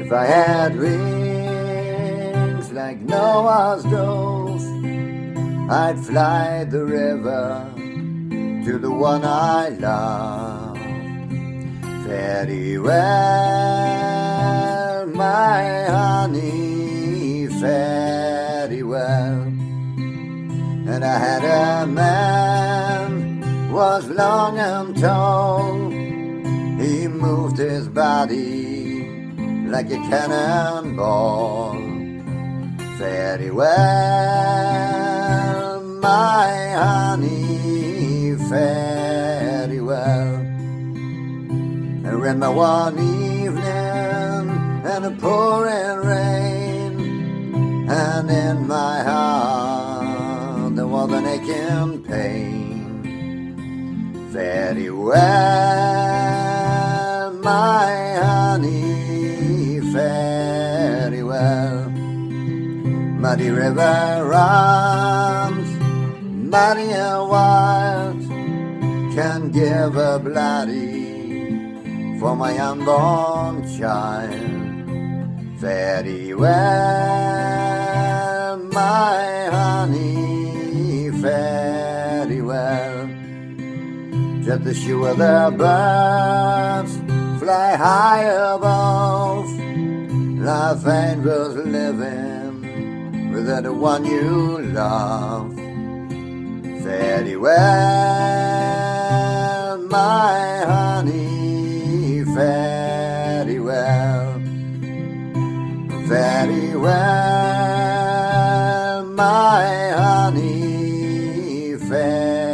If I had wings like Noah's dove, I'd fly the river to the one I love. Very well, my honey, very well. And I had a man, was long and tall. He moved his body like a cannonball. Very well, my honey, very well. I remember one evening and a pouring rain, and in my heart there was an aching pain. Very well, my honey, very well. Muddy river runs, muddy and wild, can give a bloody for my unborn child. Very well, my honey, very well. Just as sure the birds fly high above, life ain't worth living without the one you love. Very well, my honey, very well. Very well, my honey, very